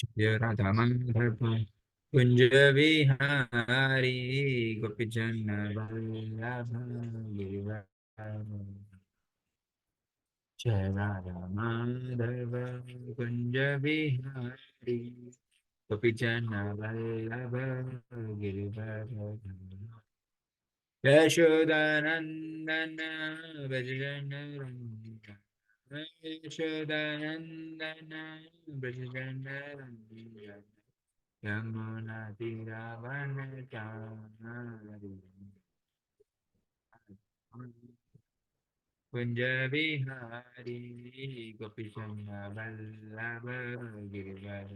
जय राधा माधव कुंज विहारी गोपीजन वल्लभ गिरिवर। जय राधा माधव कुंज विहारी गोपीजन वल्लभ गिरिवर। यशोदानंदन भजन रंजन यशोदानंदन भजन रंजन यमुना तीरावन चारी कुंज बिहारी गोपीचंद वल्लभ गिरिवर।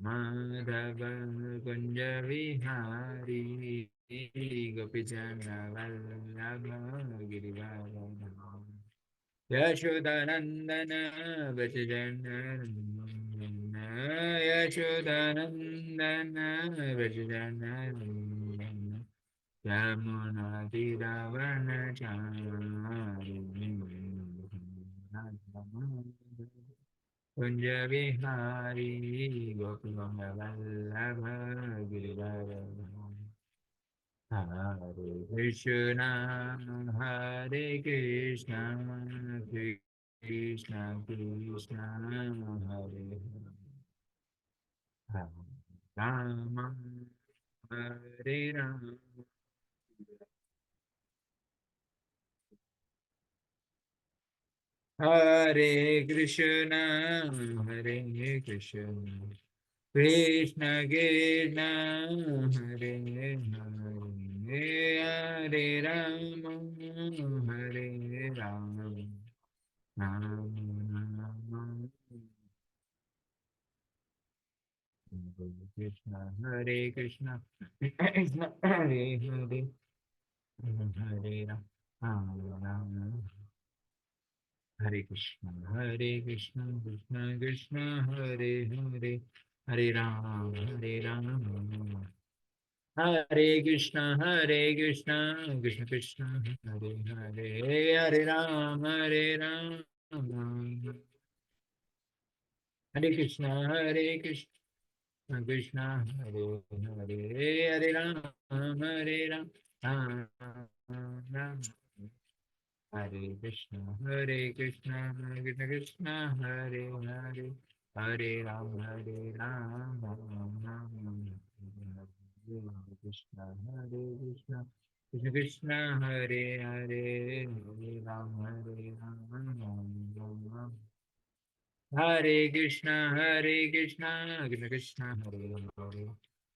माधव कुंज विहारी गोपीचंद वल्लभ गिरिवर। यशोदानंदन भजन रंजन यशोदानंदन भजन रंजन यमुना तीरावन चारि कुंज विहारी गोपीचंद वल्लभ गिरिवर। हरे कृष्णा कृष्णा कृष्णा हरे हरे राम हरे राम हरे कृष्णा कृष्ण कृष्ण हरे हरे हरे राम राम राम हरे कृष्ण कृष्ण हरे हरे हरे राम राम हरे कृष्ण कृष्ण कृष्ण हरे हरे हरे राम हरे कृष्ण कृष्ण कृष्ण हरे हरे हरे राम हरे कृष्ण कृष्ण हरे हरे हरे राम राम हरे कृष्ण कृष्ण कृष्ण हरे हरे हरे राम राम राम हरे कृष्ण कृष्ण कृष्ण हरे हरे हरे राम राम हरे कृष्ण कृष्ण कृष्ण हरे हरे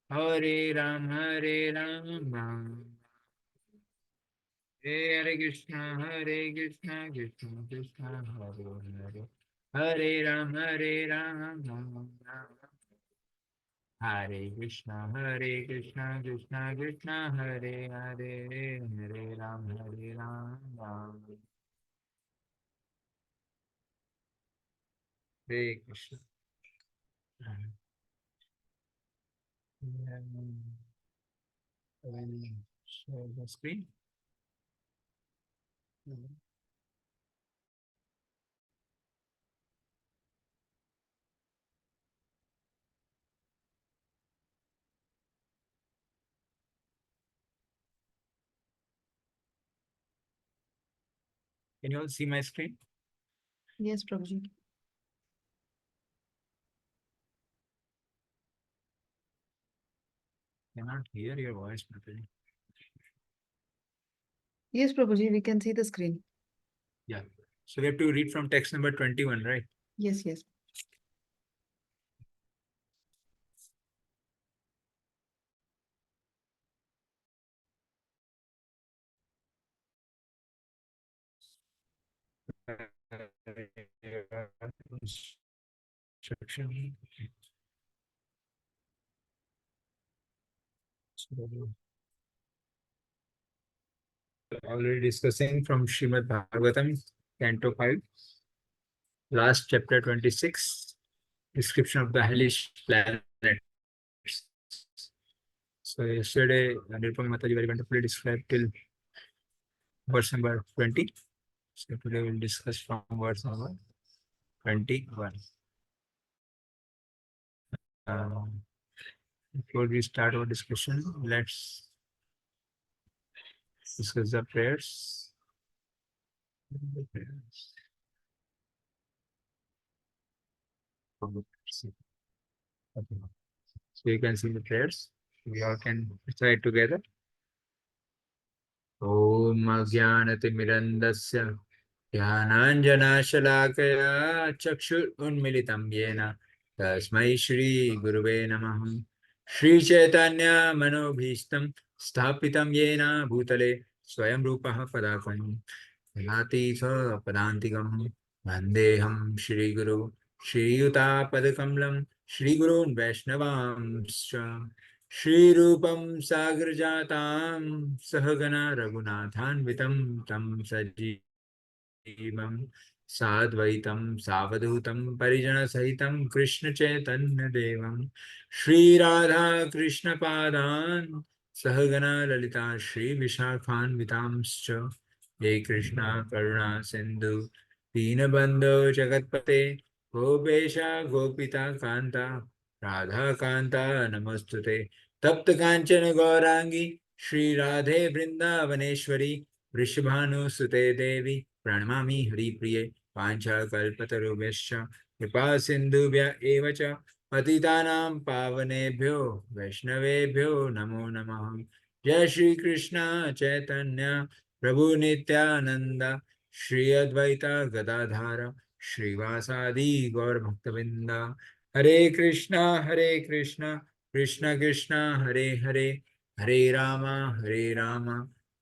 हरे राम राम हरे कृष्ण कृष्ण कृष्ण हरे हरे हरे राम राम हरे कृष्ण कृष्ण कृष्ण हरे हरे हरे राम राम हरे Krishna share the screen. Can you all see my screen? Yes, Prabhuji. Cannot hear your voice properly. Yes, Prabhuji, we can see the screen. Yeah. So we have to read from text number 21, right? Yes, yes. Instruction. Already discussing from Srimad Bhagavatam, Canto 5, last chapter 26, description of the hellish planets. So yesterday, Nirupama Mataji very wonderfully described till verse number 20. So today we'll discuss from verse number 21. before we start our discussion, let's discuss the prayers. Okay. So you can see the prayers. We all can recite together. Om Ajnanatimirandasya Jnananjanashalaakaya Chakshurunmilitam Yena Tasmai Shri Guruve Namah. Shri Chaitanya Manobhishtam Sthapitam Yena Bhutale Swayam Rupaha Padakam Yati Sa Padantikam Vandeham Shri Guru Shri Yuta Padakamalam Shri Gurun Vaishnavamscha Shri Rupam Sagrajatam Sahagana Raghunathanvitam Tam Sajimam Sadvaitam Savadutam Parijana Sahitam Krishna Chaitanya Devam Shri Radha Krishna Padan Sahagana Lalita Shri Vishakhanvitamscha Jai Krishna Karuna Sindhu Dinabandho Jagatpate Gopesha Gopita Kanta Radha Kanta Namostute तप्त कांचन गौरांगी श्री राधे वृंदावनेश्वरी वृषभानुसुते देवी प्रणमामि हरिप्रिये पांचाकल्पतरुभ्यश्च कृपा सिन्धुभ्य एव च पतितानां पावनेभ्यो वैष्णवेभ्यो नमो नमः। जय श्री कृष्ण चैतन्य प्रभु नित्यानंद श्री अद्वैता गदाधार श्रीवासादि गौर भक्तवृंद। हरे कृष्णा कृष्ण कृष्ण हरे हरे हरे राम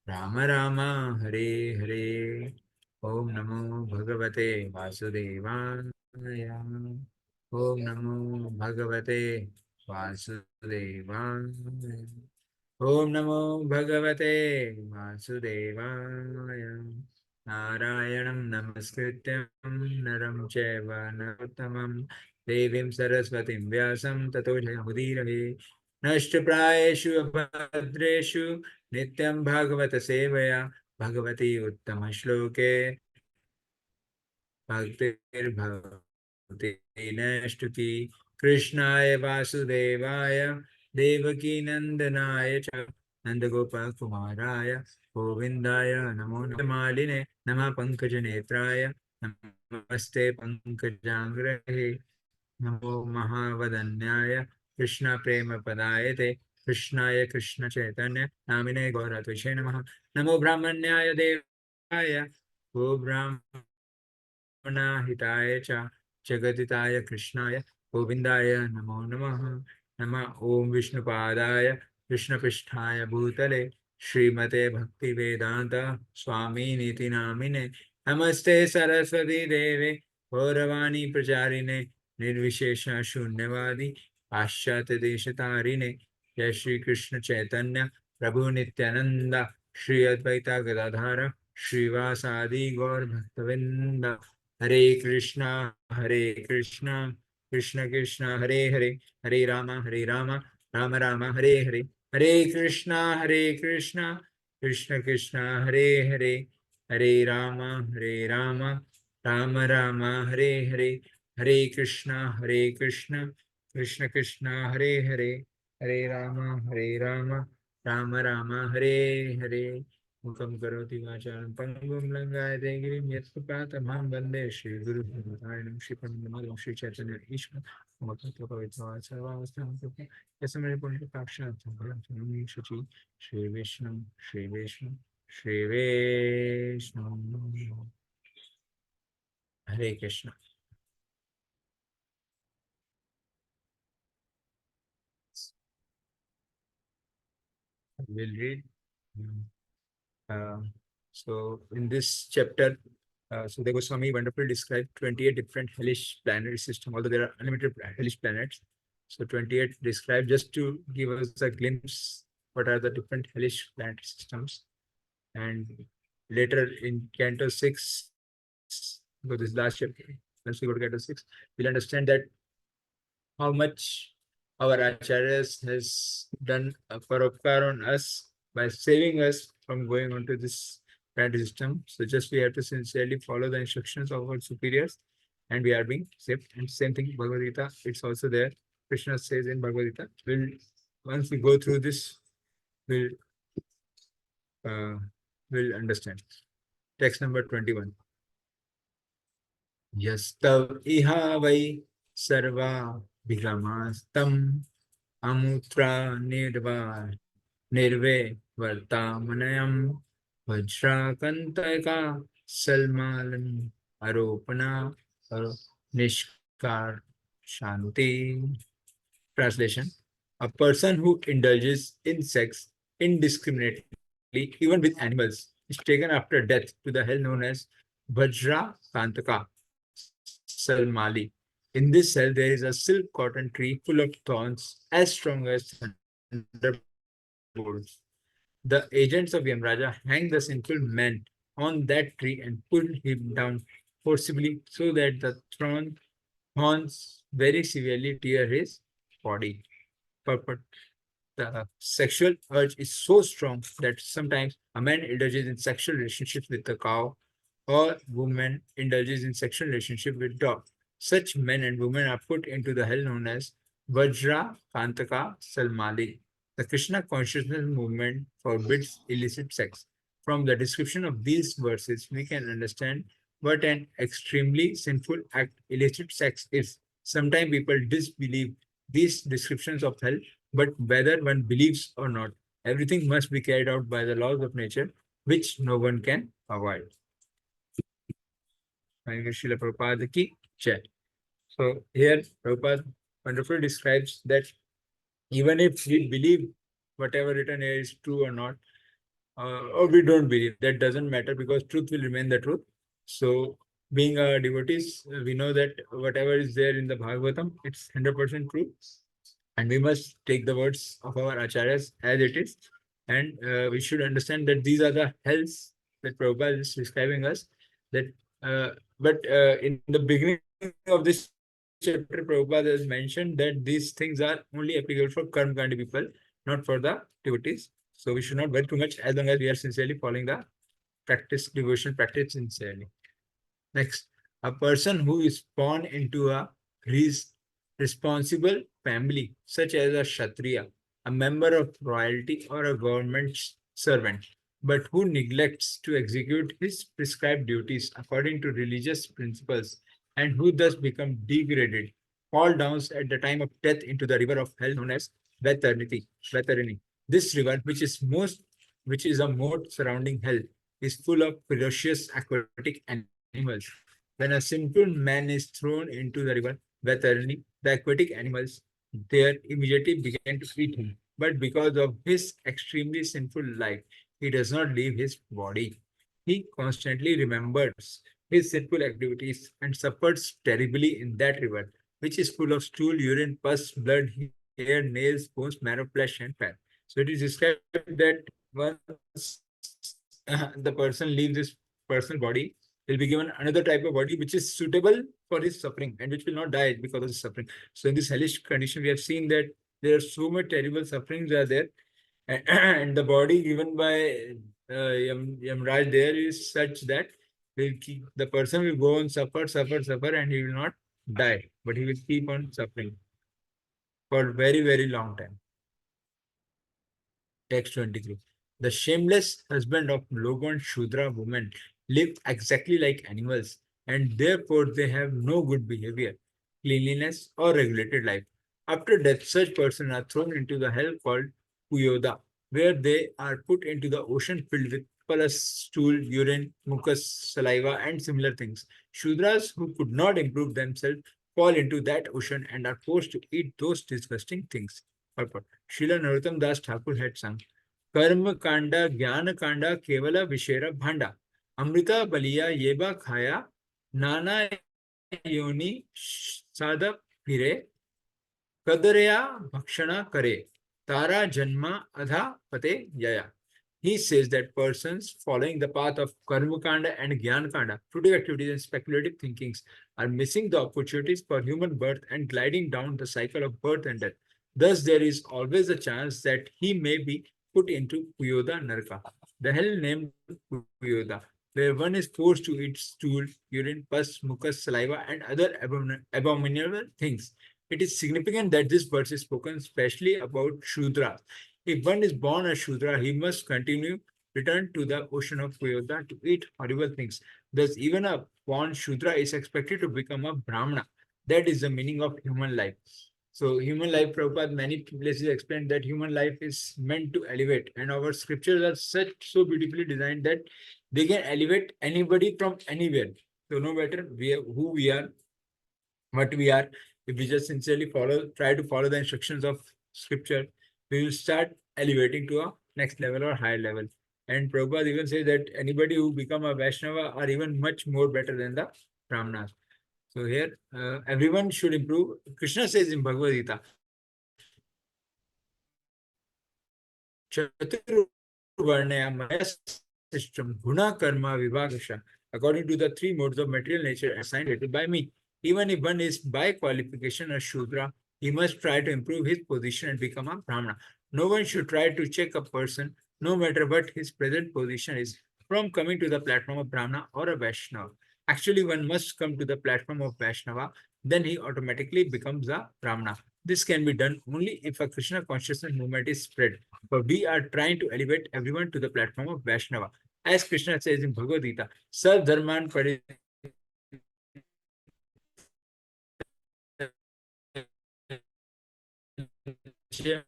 राम राम हरे हरे। ओम नमो भगवते वासुदेवाय। ओम नमो भगवते वासुदेवाय। ओम नमो भगवते वासुदेवाय। नारायणं नमस्कृत्यं नरं चैव नरोत्तमं देवीं सरस्वतीं व्यासं ततो जयमुदीरये। नष्टप्रायेषु अभद्रेषु नित्यं भागवत सेवया भगवती उत्तम श्लोके भक्तिर्भवति नैष्टुकी। कृष्णाय वासुदेवाय देवकी नंदनाय च नंदगोपकुमाराय गोविंदाय नमो नमालिने नमः पंकजनेत्राय नमस्ते पंकजांग्रहे नमो महावदन्याय कृष्ण प्रेम पदायते कृष्णाय कृष्ण चैतन्य नामिने गौरत्विषे नमः। नमो ब्राह्मण्याय देवाय गो हिताय च जगदिताय कृष्णाय गोविंदाय नमो नमः। नमः ओम विष्णुपादाय कृष्णपृष्ठाय भूतले श्रीमते भक्ति वेदांत स्वामी नीति नामिने नमस्ते सरस्वती देवे गौरवाणी प्रचारिणे निर्विशेष शून्यवादी पाश्चात्य देश तारिणे। जय श्री कृष्ण चैतन्य प्रभु नित्यानंद श्री अद्वैता गदाधार श्रीवासादि गौर भक्तवृंद। हरे कृष्णा कृष्ण कृष्ण हरे हरे हरे राम राम राम हरे हरे। हरे कृष्णा कृष्ण कृष्ण हरे हरे हरे राम राम राम हरे हरे। हरे कृष्णा कृष्ण कृष्ण हरे हरे हरे राम राम राम हरे हरे। मुखं करोति वाचालं पङ्गुं लङ्घयते गिरिं यत्कृपातमहं वन्दे श्रीगुरुनारायणं श्रीपतिं श्रीचैतन्य ईश्वरं मम तत्त्वपवित्रं सर्वावस्थां कृपया यस्मै पुण्यकाक्षात् शुचि श्री वैष्णव। हरे Krishna. We'll read. Uh, so in this chapter, so the Goswami wonderfully described 28 different hellish planetary system, although there are unlimited hellish planets. So 28 described just to give us a glimpse what are the different hellish planetary systems. And later in Canto 6, so this last chapter, once we go to Canto 6, we'll understand that how much our acharyas has done a paropkar on us by saving us from going on to this bad system. So just we have to sincerely follow the instructions of our superiors and we are being saved. And same thing, Bhagavad Gita, it's also there. Krishna says in Bhagavad Gita. Once we go through this, we'll uh, we'll understand. Text number 21. Yastav iha vai sarva bhigamastam amutra nirve vartamanayam vajrakantaka salmalan aropana nishkar shanti. Translation: a person who indulges in sex indiscriminately, even with animals, is taken after death to the hell known as Vajra Kantaka Salmali. In this cell, there is a silk cotton tree full of thorns as strong as thunderbolts. The agents of Yamraja hang the sinful man on that tree and pull him down forcibly so that the thorns very severely tear his body. Purport: the sexual urge is so strong that sometimes a man indulges in sexual relationships with the cow or woman indulges in sexual relationship with dog. Such men and women are put into the hell known as Vajra Kantaka Salmali. The Krishna consciousness movement forbids illicit sex. From the description of these verses, we can understand what an extremely sinful act illicit sex is. Sometimes people disbelieve these descriptions of hell, but whether one believes or not, everything must be carried out by the laws of nature, which no one can avoid. Srila Prabhupada ki jai. So here Prabhupada wonderfully describes that even if we believe whatever written here is true or not, or we don't believe, that doesn't matter because truth will remain the truth. So being a devotees, we know that whatever is there in the Bhagavatam, it's 100% true. And we must take the words of our acharyas as it is. And we should understand that these are the hells that Prabhupada is describing us. That, in the beginning of this chapter, Prabhupada has mentioned that these things are only applicable for karma-kandi people, not for the devotees. So we should not worry too much as long as we are sincerely following the practice, devotional practice sincerely. Next, a person who is born into a responsible family, such as a Kshatriya, a member of royalty, or a government servant, but who neglects to execute his prescribed duties according to religious principles, and who thus become degraded, fall down at the time of death into the river of hell known as Vaitarini. This river, which is a moat surrounding hell, is full of ferocious aquatic animals. When a simple man is thrown into the river Vatarani, the aquatic animals there immediately began to eat him. But because of his extremely sinful life, he does not leave his body. He constantly remembers his sinful activities and suffers terribly in that river, which is full of stool, urine, pus, blood, hair, nails, bones, marrow, flesh, and fat. So it is described that once the person leaves this personal body, will be given another type of body which is suitable for his suffering and which will not die because of his suffering. So in this hellish condition, we have seen that there are so much terrible sufferings are there, and the body given by Yamraj there is such that the person will go on suffer, and he will not die, but he will keep on suffering for very, very long time. Text 23. The shameless husband of low-born Shudra women live exactly like animals, and therefore they have no good behavior, cleanliness, or regulated life. After death, such persons are thrown into the hell called Puyoda, where they are put into the ocean filled with pus, stool, urine, mucus, saliva, and similar things. Shudras who could not improve themselves fall into that ocean and are forced to eat those disgusting things. Purport. Srila Narottam Das Thakur had sung, कर्म कांडा ज्ञान कांडा केवल विशेर भांडा अमृता बलिया येबा खाया नाना योनि साध फिरे कदरया भक्षणा करे तारा जन्मा अधा पते yaya. He says that persons following the path of Karma Kanda and Gyan Kanda, fruitive activities and speculative thinkings, are missing the opportunities for human birth and gliding down the cycle of birth and death. Thus, there is always a chance that he may be put into Puyoda Naraka, the hell named Puyoda, where one is forced to eat stool, urine, pus, mucus, saliva, and other abominable things. It is significant that this verse is spoken especially about Shudra. If one is born a Shudra, he must continue return to the ocean of Puyoda to eat horrible things. Thus, even a born Shudra is expected to become a Brahmana. That is the meaning of human life. So, human life, Prabhupada, many places explain that human life is meant to elevate, and our scriptures are such so beautifully designed that they can elevate anybody from anywhere. So, no matter who we are, what we are, if we just sincerely try to follow the instructions of scripture, we will start elevating to a next level or higher level. And Prabhupada even says that anybody who become a Vaishnava are even much more better than the Brahmanas. So here, everyone should improve. Krishna says in Bhagavad Gita, Chaturvarnaya system, guna karma vibhagasha, according to the three modes of material nature assigned by me. Even if one is by qualification a Shudra, he must try to improve his position and become a Brahmana. No one should try to check a person, no matter what his present position is, from coming to the platform of Brahmana or a Vaishnava. Actually, one must come to the platform of Vaishnava, then he automatically becomes a Brahmana. This can be done only if a Krishna consciousness movement is spread. But we are trying to elevate everyone to the platform of Vaishnava. As Krishna says in Bhagavad Gita, Sarv Dharman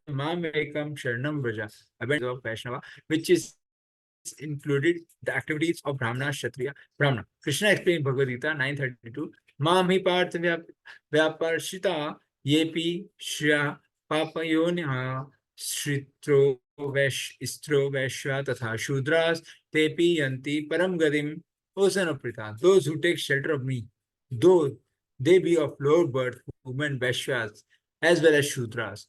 Mamekam Sharanam Braja, abundance of Vaishnava, which is included the activities of Brahmana, Kshatriya, Brahmana. Krishna explained in Bhagavad Gita 9:32, Mam hi parth vyaparshita yepi shya papayonha shritro istro vaishya tatha shudras tepi yanti param gadim osanaprita. Those who take shelter of me, though they be of lower birth, women, Vaishyas, as well as Shudras,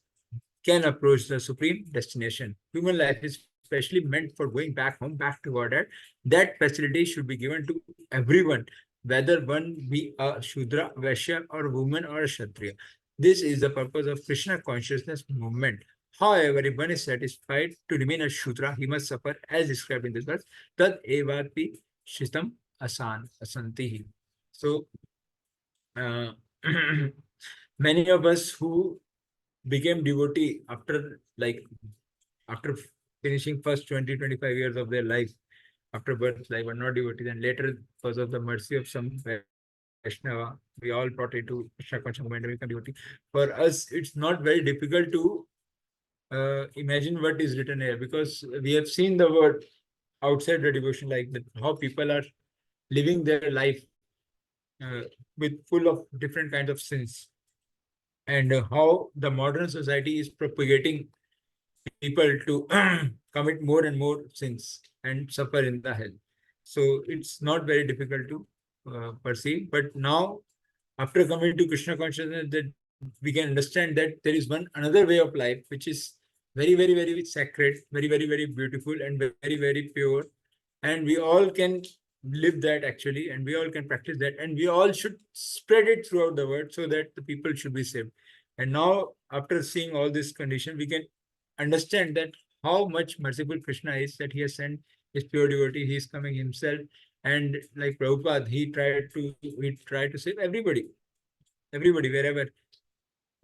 can approach the supreme destination. Human life is specially meant for going back home, back to Godhead. That facility should be given to everyone, whether one be a Shudra, Vaishya, or a woman or a Kshatriya. This is the purpose of Krishna consciousness movement. However, if one is satisfied to remain a Shudra, he must suffer as described in this verse. Tad evapi shitam asantihi. So, uh, many of us who became devotee after finishing first 20-25 years of their life, after birth life, were not devotees, and later because of the mercy of some Vaishnava, we all brought into Krishna conscious movement and become devotee. For us, it's not very difficult to imagine what is written here, because we have seen the word outside the devotion, like that, how people are living their life with full of different kinds of sins, and how the modern society is propagating people to commit more and more sins and suffer in the hell. So it's not very difficult to perceive. But now, after coming to Krishna consciousness, that we can understand that there is one another way of life which is very, very, very sacred, very, very, very beautiful, and very, very pure. And we all can live that actually, and we all can practice that, and we all should spread it throughout the world so that the people should be saved. And now, after seeing all this condition, we can understand that how much merciful Krishna is, that he has sent his pure devotee, he is coming himself. And like Prabhupada, he tried to save everybody, wherever.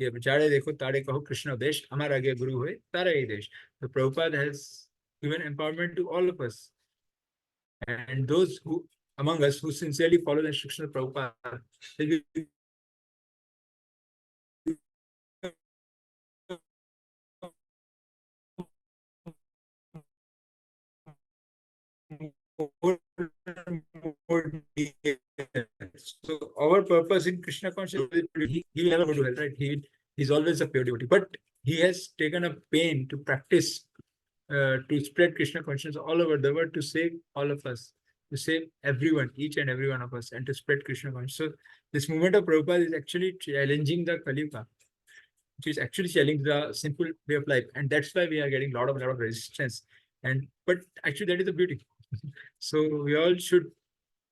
ये जाड़े देखो ताड़े कहो Krishna देश हमारा आगे गुरु होए तारा ही देश. So Prabhupada has given empowerment to all of us. And those who among us who sincerely follow the instructions of Prabhupada will be more and more detailed. So our purpose in Krishna consciousness, he will never go to hell, right? He's always a pure devotee. But he has taken a pain to practice, to spread Krishna consciousness all over the world, to save all of us, to save everyone, each and every one of us, and to spread Krishna consciousness. So this movement of Prabhupada is actually challenging the Kali Yuga, which is actually challenging the simple way of life. And that's why we are getting a lot of resistance. But actually that is the beauty. So we all should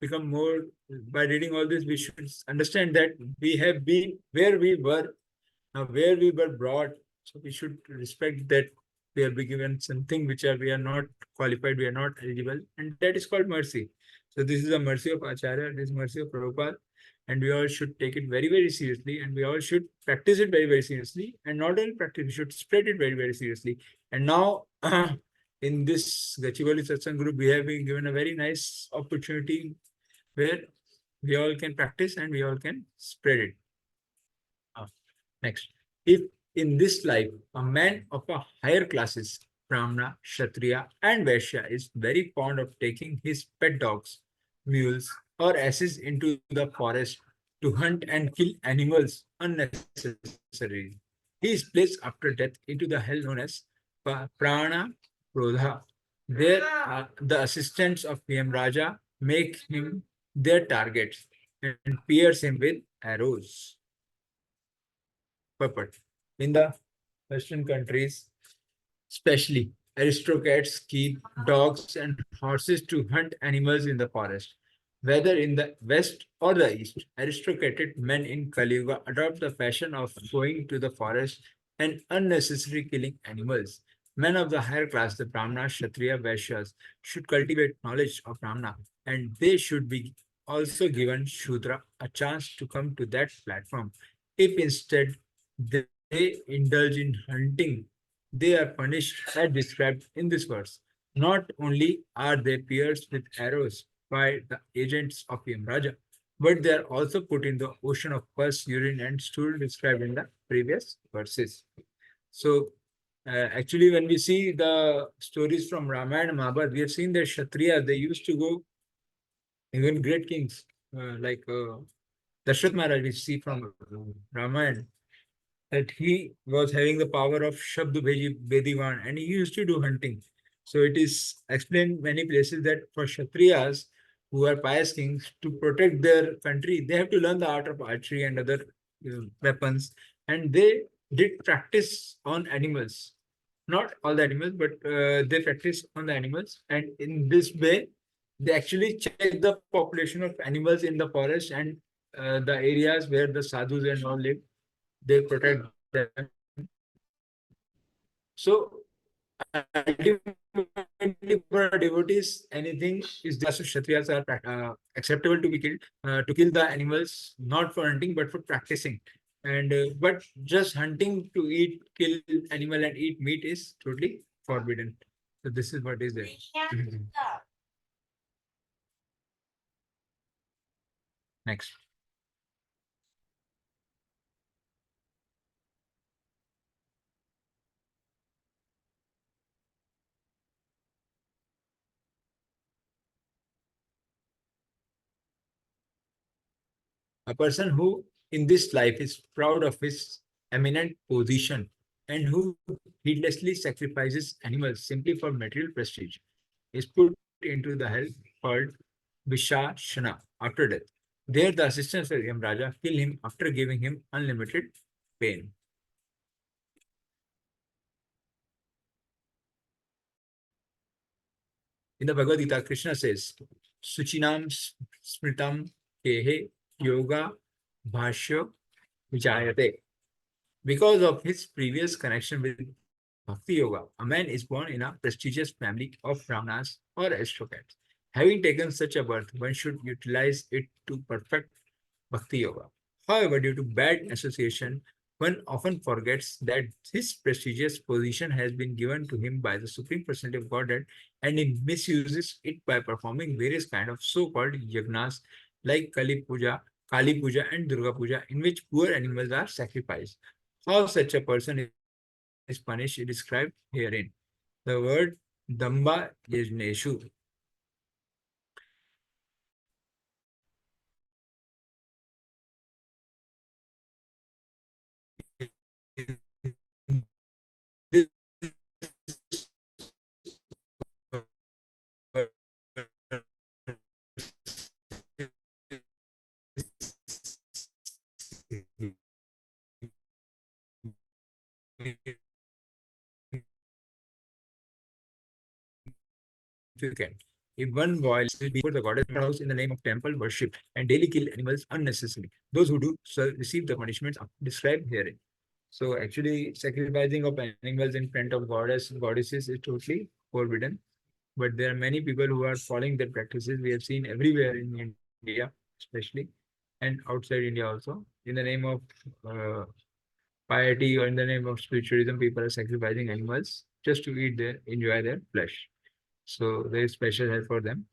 become more, by reading all this, we should understand that we have been where we were, now where we were brought. So we should respect that we are be given something which we are not qualified, we are not eligible, and that is called mercy. So this is a mercy of Acharya, this is mercy of Prabhupada, and we all should take it very, very seriously, and we all should practice it very, very seriously, and not only practice, we should spread it very, very seriously. And now, in this Gachibowli Satsang group, we have been given a very nice opportunity where we all can practice and we all can spread it. Next, if in this life a man of a higher classes, Brahmana, Kshatriya, and Vaishya is very fond of taking his pet dogs, mules, or asses into the forest to hunt and kill animals unnecessarily. He is placed after death into the hell known as Prana Prodha. There, the assistants of PM Raja make him their targets and pierce him with arrows. Purport. In the Western countries, especially, aristocrats keep dogs and horses to hunt animals in the forest. Whether in the West or the East, aristocratic men in Kali Yuga adopt the fashion of going to the forest and unnecessarily killing animals. Men of the higher class, the Brahmanas, Kshatriya, Vaishyas, should cultivate knowledge of Brahmana, and they should be also given Shudra a chance to come to that platform. If instead they indulge in hunting, they are punished as described in this verse. Not only are they pierced with arrows by the agents of Yamraja, but they are also put in the ocean of pus, urine, and stool described in the previous verses. So, actually, when we see the stories from Ramayana and Mahabharata, we have seen that Kshatriya, they used to go, even great kings like Dashrath Maharaj, we see from Ramayana, that he was having the power of Shabd Bediwan and he used to do hunting. So it is explained many places that for Kshatriyas who are pious kings to protect their country, they have to learn the art of archery and other weapons. And they did practice on animals. Not all the animals, but they practice on the animals. And in this way, they actually check the population of animals in the forest and the areas where the sadhus and all live, they protect them. So ultimately for devotees, anything is there. So Kshatriyas are acceptable to be killed, to kill the animals, not for hunting, but for practicing. And but just hunting to eat, kill animal and eat meat is totally forbidden. So this is what is there. Next. A person who in this life is proud of his eminent position and who heedlessly sacrifices animals simply for material prestige is put into the hell called Vishashana after death. There, the assistants of Yamraja kill him after giving him unlimited pain. In the Bhagavad Gita, Krishna says, Suchinam Smritam Kehe Yoga Bhashya Vijayate. Because of his previous connection with Bhakti Yoga, a man is born in a prestigious family of Brahmanas or aristocrats. Having taken such a birth, one should utilize it to perfect Bhakti Yoga. However, due to bad association, one often forgets that his prestigious position has been given to him by the Supreme Personality of Godhead, and he misuses it by performing various kinds of so-called yagnas like Kali Puja, and Durga Puja, in which poor animals are sacrificed. How such a person is punished is described herein. The word Damba Yajneshu. This significant. If one boy will be before the goddess house in the name of temple worship and daily kill animals unnecessarily, those who do so receive the punishments described herein. So actually, sacrificing of animals in front of goddesses is totally forbidden. But there are many people who are following their practices. We have seen everywhere in India, especially, and outside India also. In the name of uh, piety or in the name of spiritualism, people are sacrificing animals just to enjoy their flesh. So there is special help for them.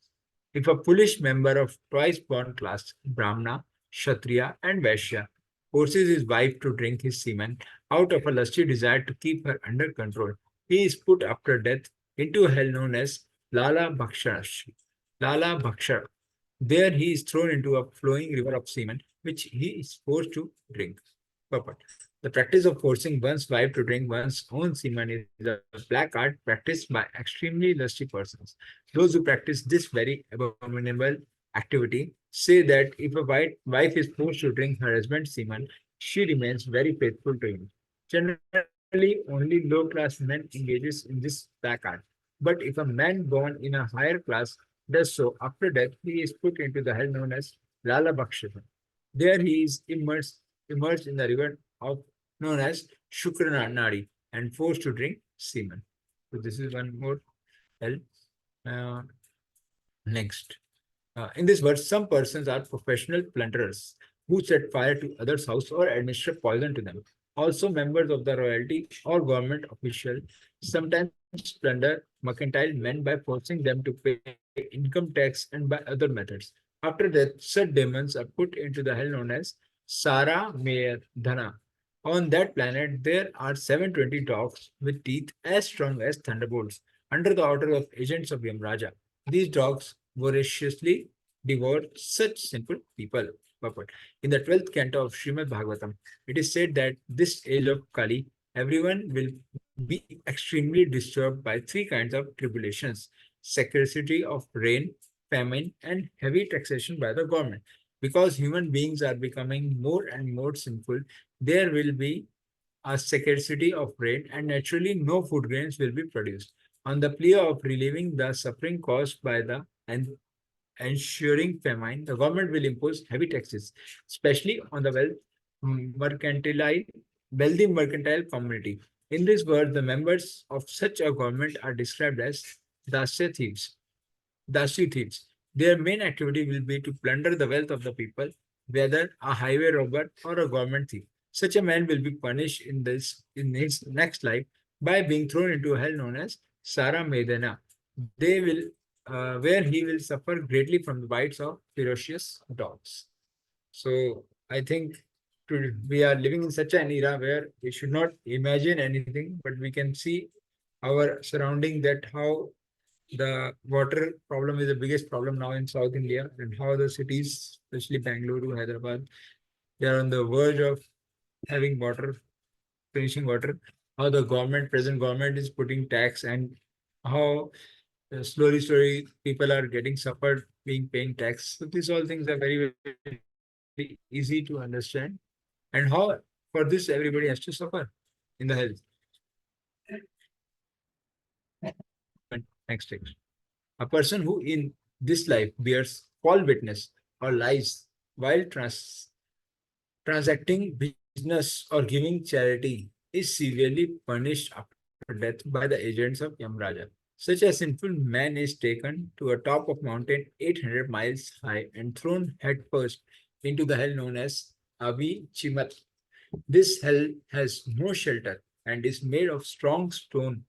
If a foolish member of twice born class, Brahmana, Kshatriya, and Vaishya, forces his wife to drink his semen out of a lusty desire to keep her under control, he is put after death into a hell known as Lala Bhaksharash. Lala Bhakshar. There he is thrown into a flowing river of semen, which he is forced to drink. Purport. The practice of forcing one's wife to drink one's own semen is a black art practiced by extremely lusty persons. Those who practice this very abominable activity say that if a wife is forced to drink her husband's semen, she remains very faithful to him. Generally, only low-class men engages in this black art. But if a man born in a higher class does so after death, he is put into the hell known as Lala Bhakshatan. There he is immersed in the river of known as Shukrana Nadi and forced to drink semen. So this is one more hell. Uh, Next. In this verse, some persons are professional plunderers who set fire to others' house or administer poison to them. Also, members of the royalty or government official sometimes plunder mercantile men by forcing them to pay income tax and by other methods. After death, such demons are put into the hell known as Sara Meir Dhana. On that planet, there are 720 dogs with teeth as strong as thunderbolts under the order of agents of Yamraja. These dogs voraciously devour such sinful people. Purport. In the 12th canto of Srimad Bhagavatam, it is said that this age of Kali, everyone will be extremely disturbed by three kinds of tribulations: scarcity of rain, famine, and heavy taxation by the government. Because human beings are becoming more and more sinful, there will be a scarcity of rain and naturally no food grains will be produced. On the plea of relieving the suffering caused by the ensuring famine, the government will impose heavy taxes, especially on the mercantile, wealthy mercantile community. In this world, the members of such a government are described as Dasya thieves. Dasi thieves. Their main activity will be to plunder the wealth of the people, whether a highway robber or a government thief. Such a man will be punished in his next life by being thrown into a hell known as Sara Medana. They will where he will suffer greatly from the bites of ferocious dogs. So I think we are living in such an era where we should not imagine anything, but we can see our surrounding that how the water problem is the biggest problem now in South India, and how the cities, especially Bangalore, Hyderabad, they are on the verge of having water, finishing water. How the present government is putting tax, and how slowly, people are getting suffered being paying tax. So these all things are very easy to understand. And how for this everybody has to suffer in the health. Next text. A person who in this life bears false witness or lies while transacting business or giving charity is severely punished after death by the agents of Yamraja. Such a sinful man is taken to a top of mountain 800 miles high and thrown headfirst into the hell known as Avi Chimat. This hell has no shelter and is made of strong stone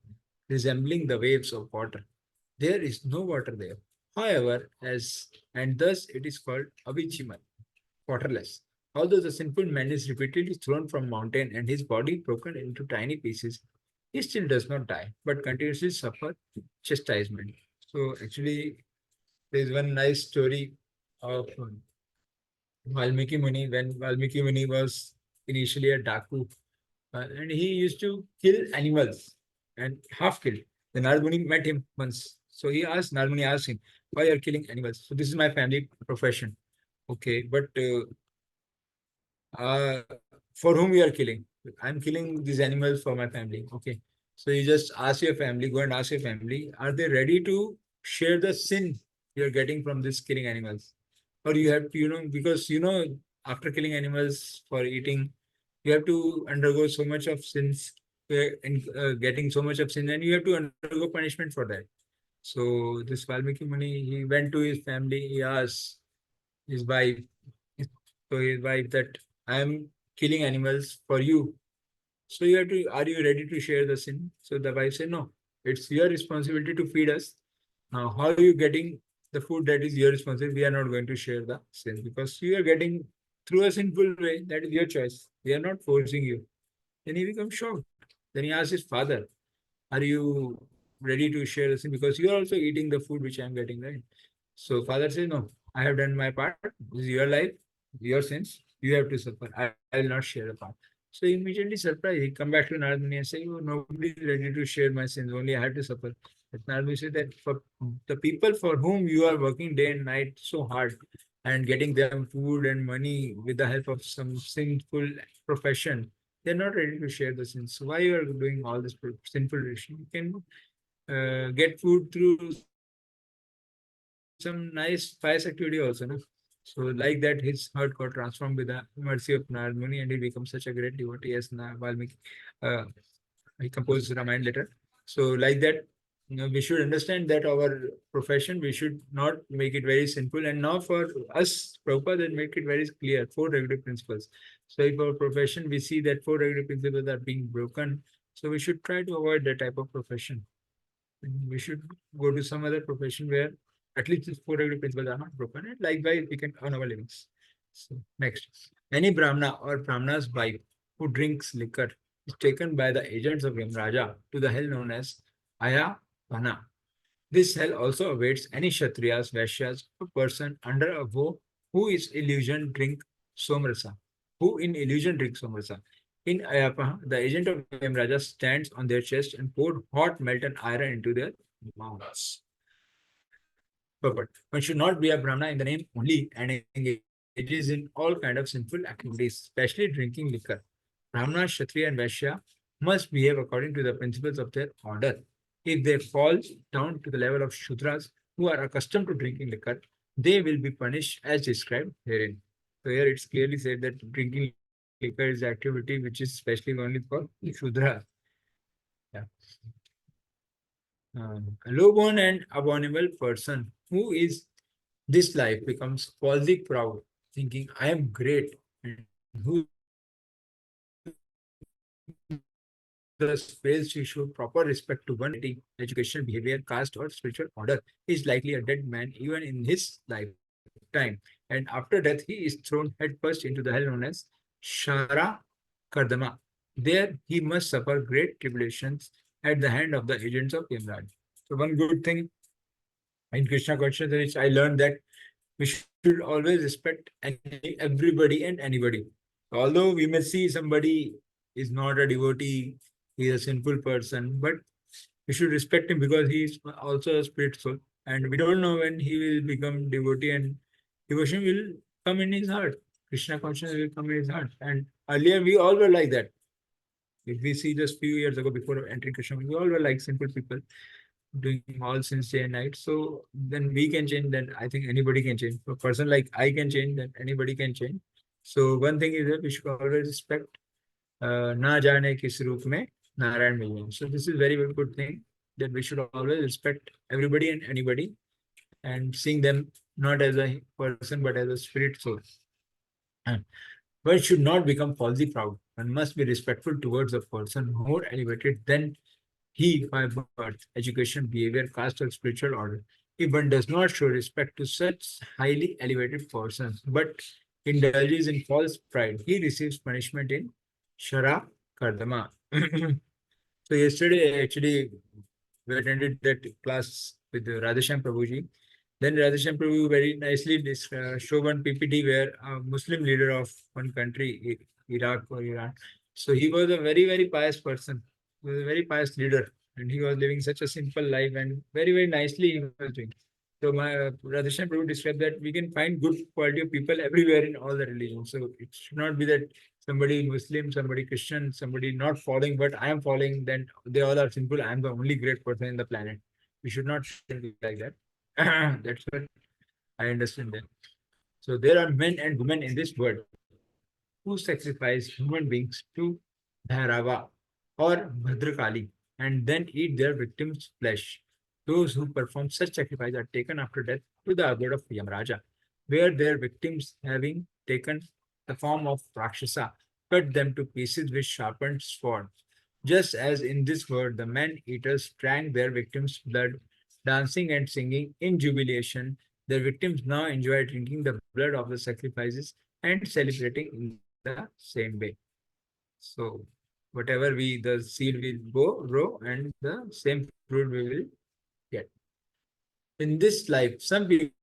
resembling the waves of water. There is no water there. However, as and thus it is called Avichiman, waterless. Although the sinful man is repeatedly thrown from mountain and his body broken into tiny pieces, he still does not die, but continuously suffer chastisement. So actually, there is one nice story of Valmiki Muni when Valmiki Muni was initially a Daku, and he used to kill animals and half killed. The Narad Muni met him once. So Narad Muni asked him, why you are killing animals? So this is my family profession. Okay, but for whom you are killing? I'm killing these animals for my family. Okay. So you just ask your family, go and ask your family, are they ready to share the sin you're getting from this killing animals? Or you have to, because after killing animals for eating, You have to undergo so much of sins, in getting so much of sin, and you have to undergo punishment for that. So this Valmiki Muni, he went to his family, he asked his wife, so his wife that I am killing animals for you. So you have to, are you ready to share the sin? So the wife said, no, it's your responsibility to feed us. Now, how are you getting the food that is your responsibility? We are not going to share the sin because you are getting through a sinful way. That is your choice. We are not forcing you. Then he becomes shocked. Then he asks his father, are you ready to share the sin? Because you are also eating the food which I am getting, right? So father says, no, I have done my part. This is your life, your sins. You have to suffer. I will not share the part. So he immediately surprised. He come back to Narad Muni and say, oh, nobody is ready to share my sins. Only I have to suffer. But Narad Muni said that for the people for whom you are working day and night so hard and getting them food and money with the help of some sinful profession, they're not ready to share the sins. So why you are doing all this sinful action? You can get food through some nice pious activity also, no? So like that, his heart got transformed with the mercy of Narad Muni, and he becomes such a great devotee as Valmiki. Uh, he composed Ramayana later. So like that, we should understand that our profession, we should not make it very simple. And now for us, Prabhupada has make it very clear, four regulative principles. So if our profession, we see that four regulative principles are being broken, so we should try to avoid that type of profession. We should go to some other profession where at least these four regular principles are not broken, and likewise we can earn our livings. So next, any Brahmana or Brahmana's wife who drinks liquor is taken by the agents of Yamraja to the hell known as Ayapana. This hell also awaits any Kshatriyas, Vaishyas, a person under a vow who is illusion drink somrasa, who in illusion drink somrasa. In Ayapa, the agent of Yamraja stands on their chest and poured hot melted iron into their mouths. But one should not be a Brahmana in the name only and engages in all kind of sinful activities, especially drinking liquor. Brahmana, Kshatriya, and Vaishya must behave according to the principles of their order. If they fall down to the level of Shudras who are accustomed to drinking liquor, they will be punished as described herein. So here it's clearly said that drinking liquor is activity which is especially only for Shudra. Yeah. A low-born and abominable person who is this life becomes falsely proud, thinking I am great, and who thus fails to show proper respect to one who is in society, education, behavior, caste, or spiritual order, is likely a dead man even in his lifetime. And after death, he is thrown headfirst into the hell known as Shara Kardama. There he must suffer great tribulations at the hand of the agents of Yamraj. So one good thing in Krishna consciousness, which I learned that we should always respect everybody and anybody. Although we may see somebody is not a devotee, he is a sinful person, but we should respect him because he is also a spirit soul. And we don't know when he will become devotee, and devotion will come in his heart. Krishna consciousness will come in his heart. And earlier we all were like that. If we see just few years ago before entering Krishna, we all were like simple people doing all sins day and night. So then we can change, then I think anybody can change. A person like I can change, then anybody can change. So one thing is that we should always respect na jaane kis roop mein Narayan mil jaye. So this is very, very good thing that we should always respect everybody and anybody and seeing them not as a person but as a spirit soul. And one should not become falsely proud. One must be respectful towards a person more elevated than he by birth, education, behavior, caste, or spiritual order. If one does not show respect to such highly elevated persons, but indulges in false pride, he receives punishment in Shara Kardama. So yesterday, actually, we attended that class with Radhesham Prabhuji. Then Radhesham Prabhu very nicely show one PPT where a Muslim leader of one country, Iraq or Iran. So he was a very, very pious person. He was a very pious leader, and he was living such a simple life, and very, very nicely he was doing. So my Radhesham Prabhu described that we can find good quality of people everywhere in all the religions. So it should not be that somebody Muslim, somebody Christian, somebody not following, but I am following, then they all are simple. I am the only great person in the planet. We should not think like that. That's what I understand that. So there are men and women in this world who sacrifice human beings to Bhairava or Bhadrakali and then eat their victims' flesh. Those who perform such sacrifice are taken after death to the abode of Yamraja, where their victims, having taken the form of Rakshasa, cut them to pieces with sharpened swords. Just as in this world, the man-eaters drank their victims' blood, dancing and singing in jubilation, their victims now enjoy drinking the blood of the sacrifices and celebrating in the same way. So, whatever the seed will grow, and the same fruit we will get. In this life, some people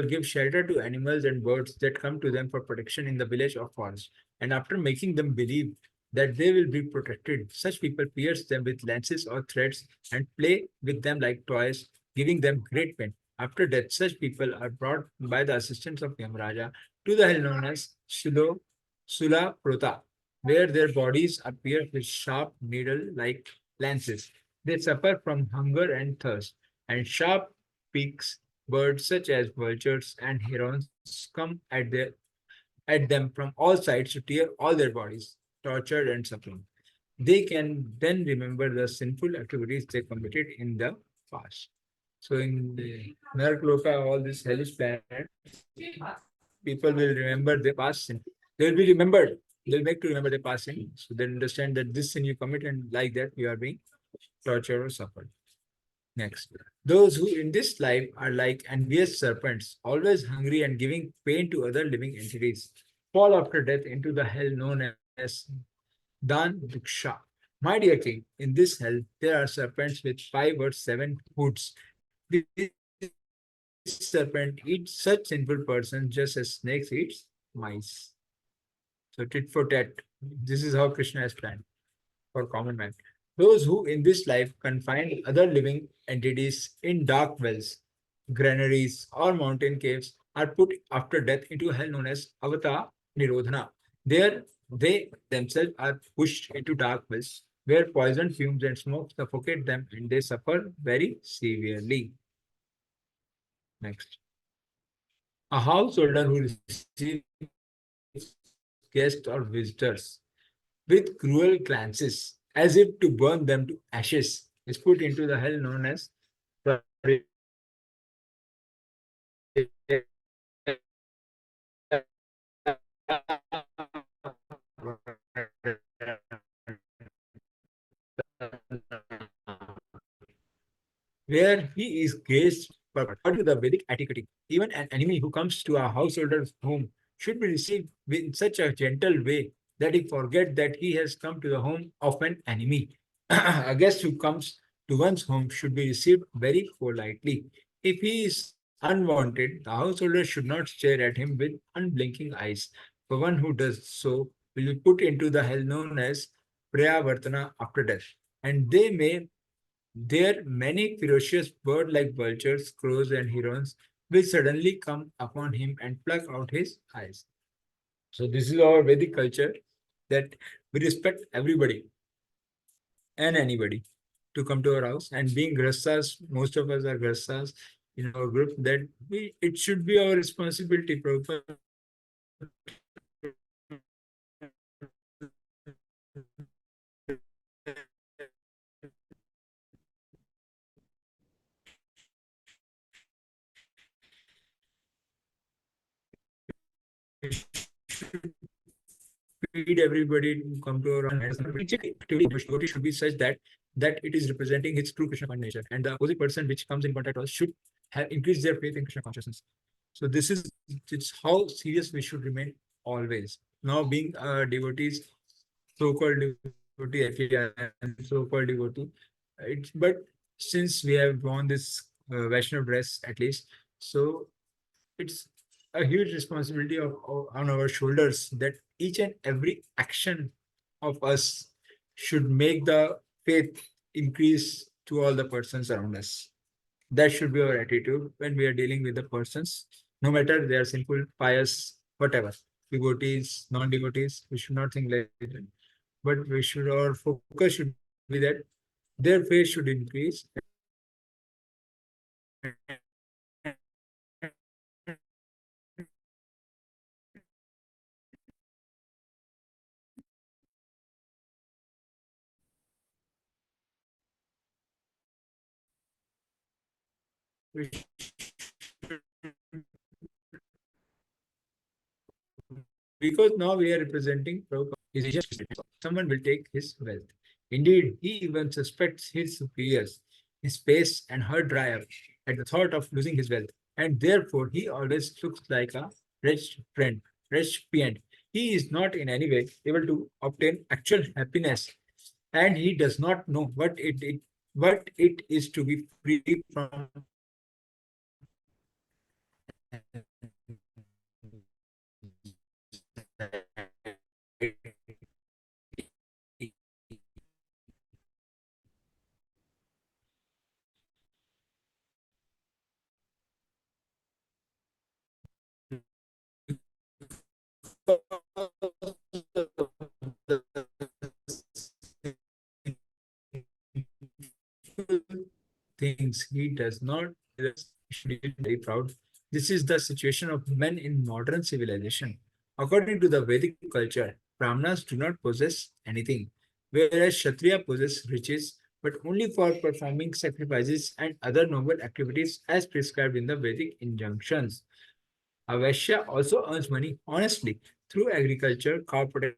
give shelter to animals and birds that come to them for protection in the village or forest. And after making them believe that they will be protected, such people pierce them with lances or threads and play with them like toys, giving them great pain. After death, such people are brought by the assistance of Yamaraja to the hell known as Sula Prota, where their bodies appear with sharp needle-like lances. They suffer from hunger and thirst, and sharp peaks, birds such as vultures and herons come at them from all sides to tear all their bodies, tortured and suffering. They can then remember the sinful activities they committed in the past. So in the Narkloka, all these hellish planets, people will remember their past sin. They will be remembered. They'll make to remember their past sin. So they understand that this sin you commit and like that you are being tortured or suffered. Next, those who in this life are like envious serpents, always hungry and giving pain to other living entities, fall after death into the hell known as Dan Duksha. My dear king, in this hell, there are serpents with 5 or 7 hoods. This serpent eats such sinful persons just as snakes eats mice. So tit for tat. This is how Krishna has planned for common man. Those who in this life confine other living entities in dark wells, granaries, or mountain caves are put after death into a hell known as Avata Nirodhana. There, they themselves are pushed into dark wells where poison fumes and smoke suffocate them and they suffer very severely. Next. A householder who receives guests or visitors with cruel glances, as if to burn them to ashes, is put into the hell known as where he is gauged according to the Vedic etiquette. Even an enemy who comes to a householder's home should be received in such a gentle way that he forget that he has come to the home of an enemy. A guest who comes to one's home should be received very politely. If he is unwanted, the householder should not stare at him with unblinking eyes. For one who does so will be put into the hell known as Prayavartana after death. And they may there, many ferocious bird-like vultures, crows, and herons will suddenly come upon him and pluck out his eyes. So this is our Vedic culture that we respect everybody and anybody to come to our house. And being grastas, most of us are grastas in our group. That it should be our responsibility, Prabhupada, feed everybody to come to our house. Activity devotee should be such that it is representing his true Krishna conscious nature, and the opposite person which comes in contact with us should have increased their faith in Krishna consciousness. So this is it's how serious we should remain always. Now being devotees, so-called devotee, actually I am so-called devotee. But since we have worn this Vaishnav dress at least, so it's a huge responsibility on our shoulders that each and every action of us should make the faith increase to all the persons around us. That should be our attitude when we are dealing with the persons, no matter they are sinful, pious, whatever, devotees, non-devotees. We should not think like that, but we should our focus should be that their faith should increase we because now we are representing his someone will take his wealth. Indeed, he even suspects his superiors. His face and her dry up at the thought of losing his wealth, and therefore he always looks like a rich friend, rich peant. He is not in any way able to obtain actual happiness, and he does not know what it is to be free from things he does not should be very proud. This is the situation of men in modern civilization. According to the Vedic culture, Brahmanas do not possess anything, whereas Kshatriya possess riches, but only for performing sacrifices and other noble activities as prescribed in the Vedic injunctions. A Vaishya also earns money honestly through agriculture, cow protection,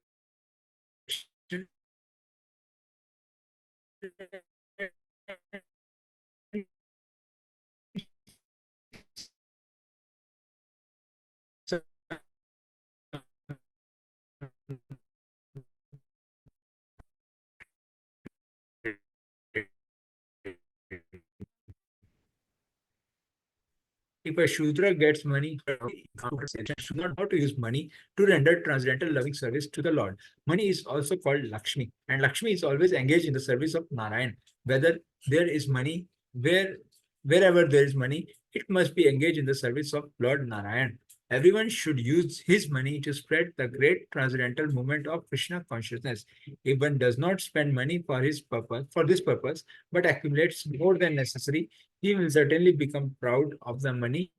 if a Shudra gets money, should not know how to use money to render transcendental loving service to the Lord. Money is also called Lakshmi, and Lakshmi is always engaged in the service of Narayan. Whether there is money, wherever there is money, it must be engaged in the service of Lord Narayan. Everyone should use his money to spread the great transcendental movement of Krishna consciousness. If one does not spend money for this purpose, but accumulates more than necessary, he will certainly become proud of the money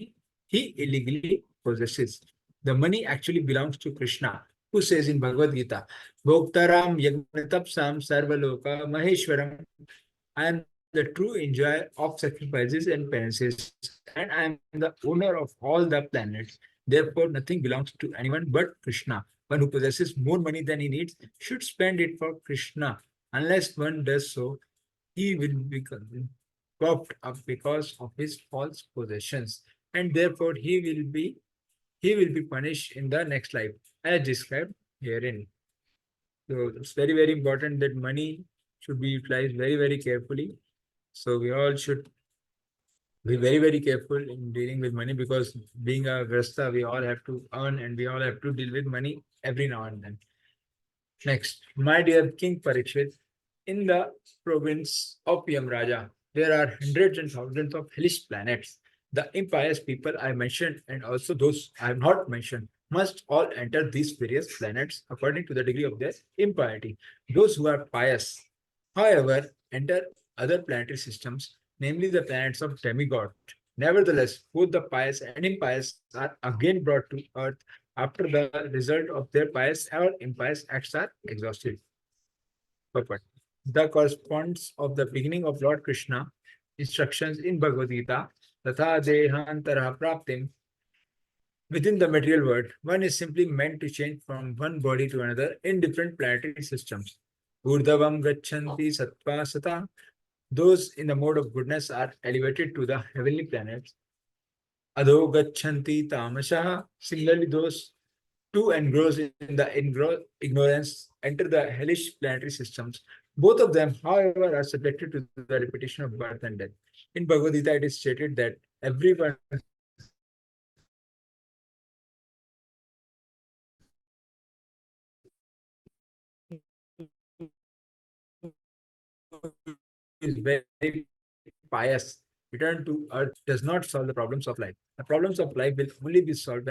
he illegally possesses. The money actually belongs to Krishna, who says in Bhagavad Gita, Bhoktaram Yagnatapsam Sarvaloka Maheshwaram. I am the true enjoyer of sacrifices and penances, and I am the owner of all the planets. Therefore, nothing belongs to anyone but Krishna. One who possesses more money than he needs should spend it for Krishna. Unless one does so, he will become puffed up because of his false possessions, and therefore he will be punished in the next life, as described herein. So it's very, very important that money should be utilized very, very carefully. So we all should be very, very careful in dealing with money, because being a Grasta, we all have to earn and we all have to deal with money every now and then. Next, my dear King Parikshit, in the province of Yamraja, there are hundreds and thousands of hellish planets. The impious people I mentioned and also those I have not mentioned must all enter these various planets according to the degree of their impiety. Those who are pious, however, enter other planetary systems, namely the planets of demigod. Nevertheless, both the pious and impious are again brought to earth after the result of their pious or impious acts are exhausted. Perfect. The corresponds of the beginning of Lord Krishna instructions in Bhagavad Gita, Tatha Dehantara Praptim. Within the material world, one is simply meant to change from one body to another in different planetary systems. Urdhavam Gachanti Sattva Sata. Those in the mode of goodness are elevated to the heavenly planets. Adho Gachanti Tamasha. Similarly, those two engrossed in the ignorance enter the hellish planetary systems. Both of them, however, are subjected to the repetition of birth and death. In Bhagavad Gita, it is stated that everyone is very pious, return to earth does not solve the problems of life. The problems of life will only be solved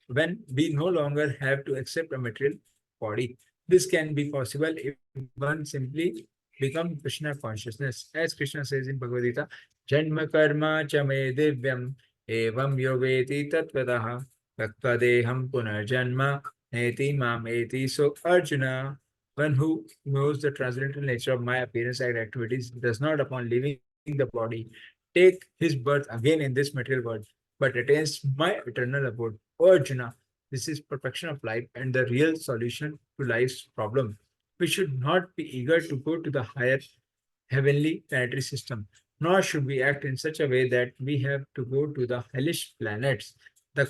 when we no longer have to accept a material body. This can be possible if one simply become Krishna consciousness. As Krishna says in Bhagavad Gita, Janma karma cha me divyam evam yoveti tatvadaha kakadeham punarjanma neti mam eti. So Arjuna, one who knows the transcendental nature of my appearance and activities, does not upon leaving the body take his birth again in this material world, but attains my eternal abode. O Arjuna, this is perfection of life and the real solution to life's problem. We should not be eager to go to the higher heavenly planetary system, nor should we act in such a way that we have to go to the hellish planets. The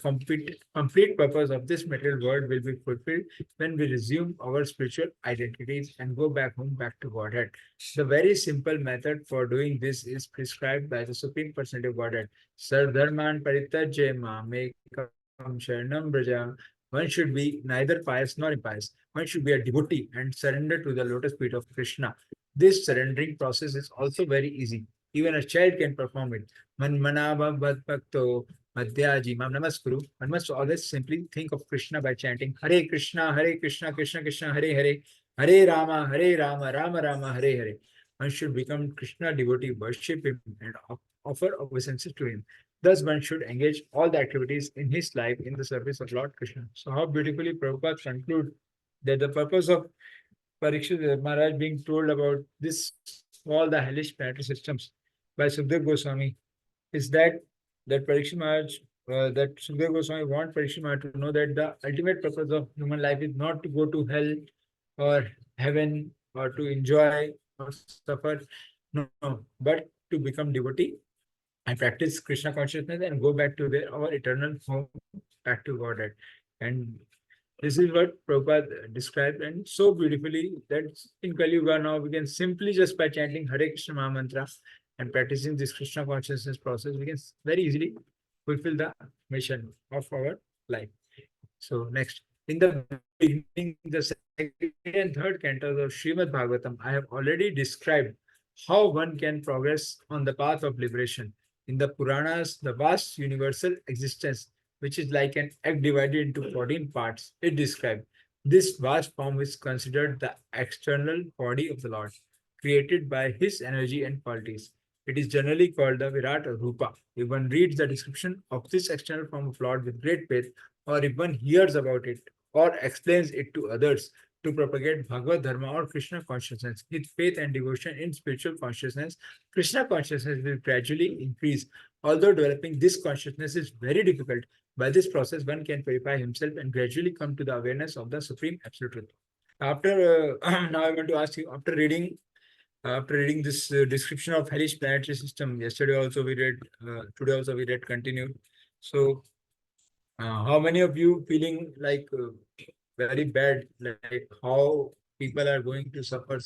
complete purpose of this material world will be fulfilled when we resume our spiritual identities and go back home, back to Godhead. The very simple method for doing this is prescribed by the Supreme Personality of Godhead. Sardharman paritajya mamekam sharanam braja. One should be neither pious nor impious. One should be a devotee and surrender to the lotus feet of Krishna. This surrendering process is also very easy. Even a child can perform it. Man manava bhakto madhyaji mam namaskuru. One must always simply think of Krishna by chanting Hare Krishna, Krishna Krishna, Hare Hare, Hare Rama, Rama Rama, Hare Hare. One should become Krishna devotee, worship him, and offer obeisances to him. Thus, one should engage all the activities in his life in the service of Lord Krishna. So, how beautifully Prabhupada conclude that the purpose of Parikshit Maharaj being told about this, all the hellish planetary systems by Sukdev Goswami, is that Parikshit Maharaj, that Sukdev Goswami want Parikshit Maharaj to know that the ultimate purpose of human life is not to go to hell or heaven or to enjoy or suffer, no, but to become devotee and practice Krishna consciousness and go back to their our eternal home, back to Godhead. And this is what Prabhupada described and so beautifully that in Kali Yuga now we can simply just by chanting Hare Krishna Maha Mantra and practicing this Krishna consciousness process, we can very easily fulfill the mission of our life. So next, in the beginning, the second and third cantos of Srimad Bhagavatam, I have already described how one can progress on the path of liberation. In the Puranas, the vast universal existence, which is like an egg divided into 14 parts, is described. This vast form is considered the external body of the Lord, created by his energy and qualities. It is generally called the Virat Rupa. If one reads the description of this external form of Lord with great faith, or if one hears about it or explains it to others to propagate Bhagavad Dharma or Krishna consciousness. With faith and devotion in spiritual consciousness, Krishna consciousness will gradually increase. Although developing this consciousness is very difficult, by this process one can purify himself and gradually come to the awareness of the Supreme Absolute Truth. After now, I want to ask you, after reading this description of hellish planetary system, yesterday also we read, today also we read continued. So how many of you feeling like very bad, like how people are going to suffer?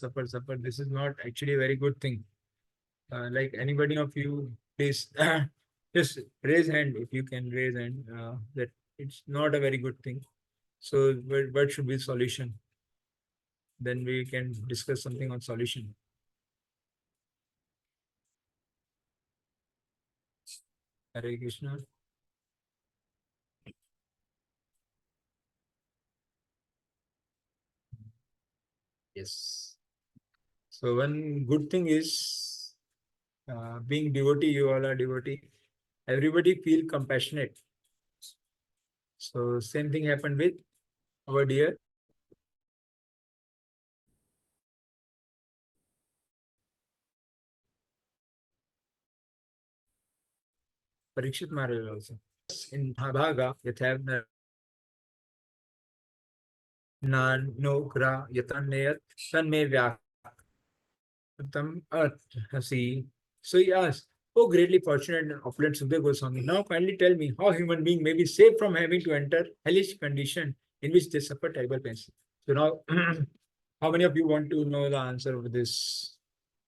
This is not actually a very good thing. Like anybody of you, please just raise hand if you can raise hand. That it's not a very good thing. So, what should be the solution? Then we can discuss something on solution. Hare Krishna. Yes. So one good thing is being devotee. You all are devotee. Everybody feel compassionate. So same thing happened with our dear Parikshit Maharaj also. In Bhaga, Yathavna Nanogra Yatanayat Tanme Vyaktam Hasi. So he asked, Oh, greatly fortunate and opulent Sukdev Goswami, now kindly tell me how human being may be saved from having to enter hellish condition in which they suffer terrible pains. So now, how many of you want to know the answer of this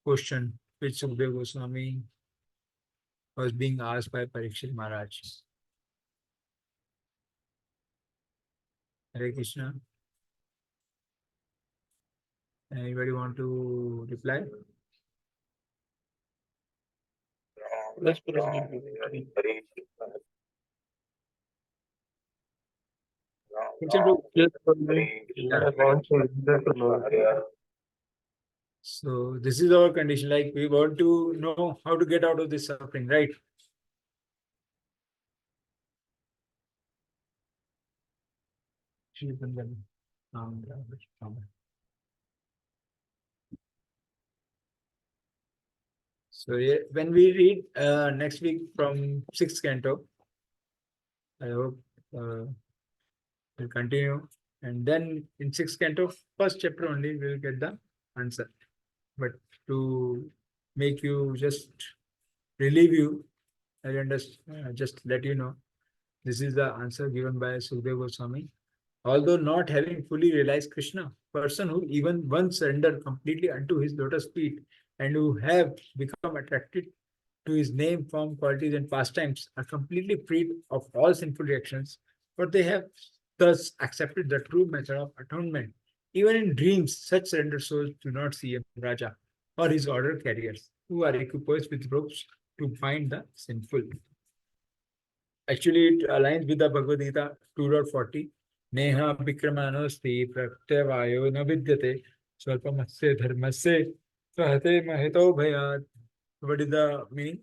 question which Sukdev Goswami was being asked by Parikshit Maharaj? Hare Krishna. Anybody want to reply? Let's put it just So this is our condition. Like we want to know how to get out of this suffering, right? So yeah, when we read next week from sixth canto, I hope we'll continue. And then in sixth canto, first chapter only, we'll get the answer. But to make you just relieve you, just let you know, this is the answer given by Sukadeva Goswami. Although not having fully realized Krishna, person who even once surrendered completely unto his lotus feet and who have become attracted to his name, form, qualities, and pastimes are completely freed of all sinful reactions, for they have thus accepted the true method of atonement. Even in dreams, such surrendered souls do not see a Raja or his order carriers, who are equipped with ropes to find the sinful. Actually, it aligns with the Bhagavad Gita 2.40. Neha Vikramanosti Pratyavayo Navidyate Swalpamasya Dharmasya Sahate Mahito Bhayat. What is the meaning?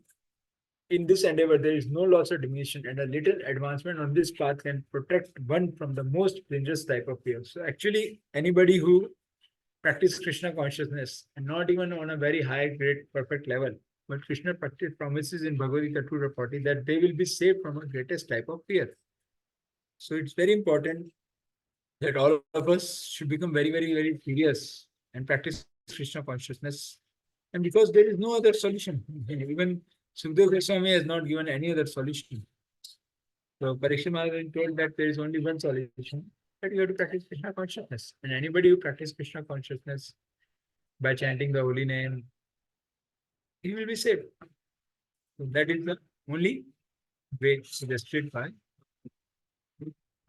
In this endeavor, there is no loss or diminution, and a little advancement on this path can protect one from the most dangerous type of fear. So, actually, anybody who practice Krishna consciousness and not even on a very high, great, perfect level, but Krishna practice promises in Bhagavad Gita 2.40 that they will be saved from a greatest type of fear. So, it's very important that all of us should become very, very, very serious and practice Krishna consciousness. And because there is no other solution, even Sukadeva Goswami has not given any other solution. So Parikshit Maharaj told that there is only one solution, that you have to practice Krishna consciousness. And anybody who practices Krishna consciousness by chanting the holy name, he will be saved. So that is the only way suggested by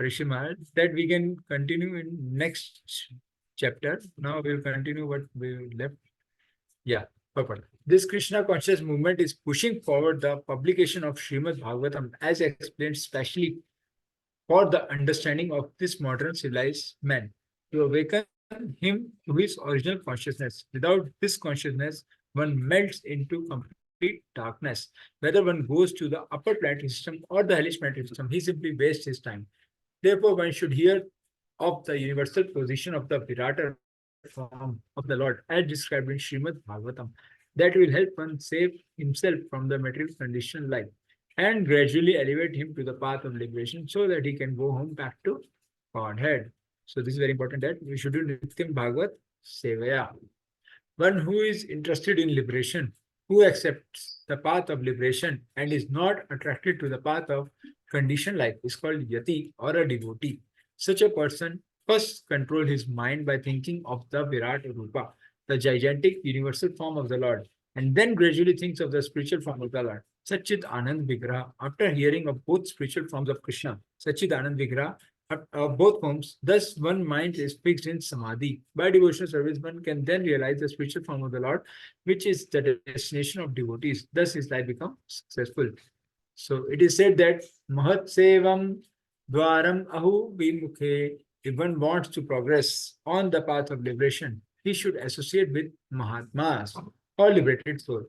Parikshit Maharaj, that we can continue in next chapter. Now we will continue what we left. Yeah, purport. This Krishna conscious movement is pushing forward the publication of Srimad Bhagavatam as explained specially for the understanding of this modern civilized man, to awaken him to his original consciousness. Without this consciousness, one melts into complete darkness. Whether one goes to the upper planetary system or the hellish planetary system, he simply wastes his time. Therefore, one should hear of the universal position of the Virata form of the Lord as described in Srimad Bhagavatam. That will help one save himself from the material condition life and gradually elevate him to the path of liberation so that he can go home back to Godhead. So this is very important that we should do Nityam Bhagavat Sevaya. One who is interested in liberation, who accepts the path of liberation and is not attracted to the path of conditioned life is called yati or a devotee. Such a person first control his mind by thinking of the Virat Rupa, the gigantic universal form of the Lord, and then gradually thinks of the spiritual form of the Lord. Sachit Anand Vigraha, after hearing of both spiritual forms of Krishna, Sachit Anand Vigraha, both forms, thus one mind is fixed in samadhi. By devotional service, one can then realize the spiritual form of the Lord, which is the destination of devotees. Thus his life becomes successful. So it is said that Mahat Sevam Dwaram Ahu Vimukhe. If one wants to progress on the path of liberation, he should associate with Mahatmas or liberated soul.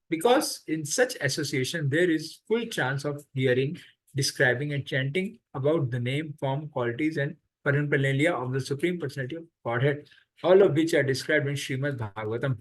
Because in such association, there is full chance of hearing, describing, and chanting about the name, form, qualities, and paraphernalia of the Supreme Personality of Godhead, all of which are described in Srimad Bhagavatam.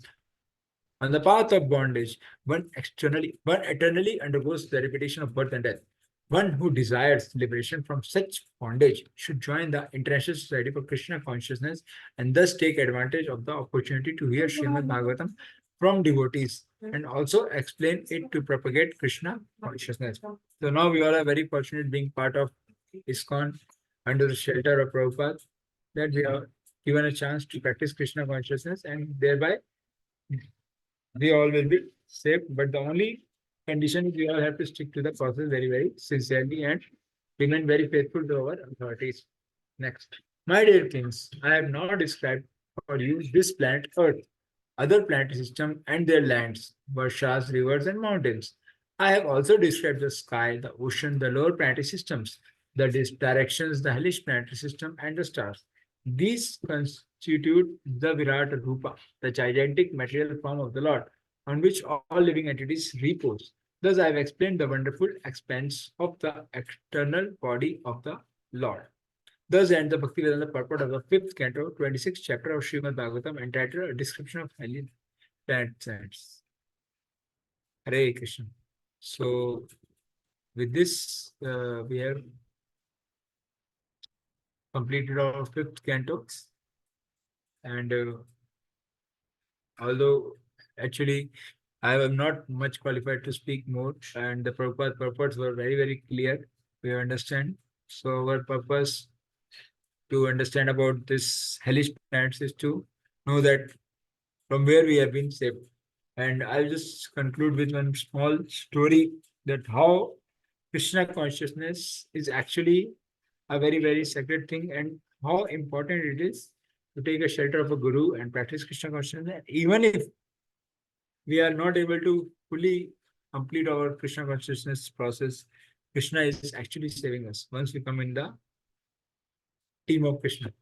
On the path of bondage, one eternally undergoes the repetition of birth and death. One who desires liberation from such bondage should join the International Society for Krishna Consciousness and thus take advantage of the opportunity to hear Srimad Bhagavatam from devotees and also explain it to propagate Krishna consciousness. So now we all are very fortunate being part of ISKCON under the shelter of Prabhupada, that we are given a chance to practice Krishna consciousness and thereby we all will be safe. But the only condition is we all have to stick to the process very, very sincerely and remain very faithful to our authorities. Next. My dear kings, I have now described for you this planet Earth, other planetary system and their lands, varshas, rivers, and mountains. I have also described the sky, the ocean, the lower planetary systems, the directions, the hellish planetary system, and the stars. These constitute the Virat Rupa, the gigantic material form of the Lord, on which all living entities repose. Thus, I have explained the wonderful expanse of the external body of the Lord. Thus ends the Bhakti Vedanta purport of the 5th canto, 26th chapter of Srimad Bhagavatam, entitled A Description of Heavenly Planets. Hare Krishna. So with this, we have completed our fifth canto, and although actually I am not much qualified to speak more, and the purpose were very clear. We understand. So our purpose to understand about this hellish planets is to know that from where we have been saved. And I'll just conclude with one small story that how Krishna consciousness is actually a very sacred thing, and how important it is to take a shelter of a guru and practice Krishna consciousness. Even if we are not able to fully complete our Krishna consciousness process, Krishna is actually saving us once we come in the team of Krishna.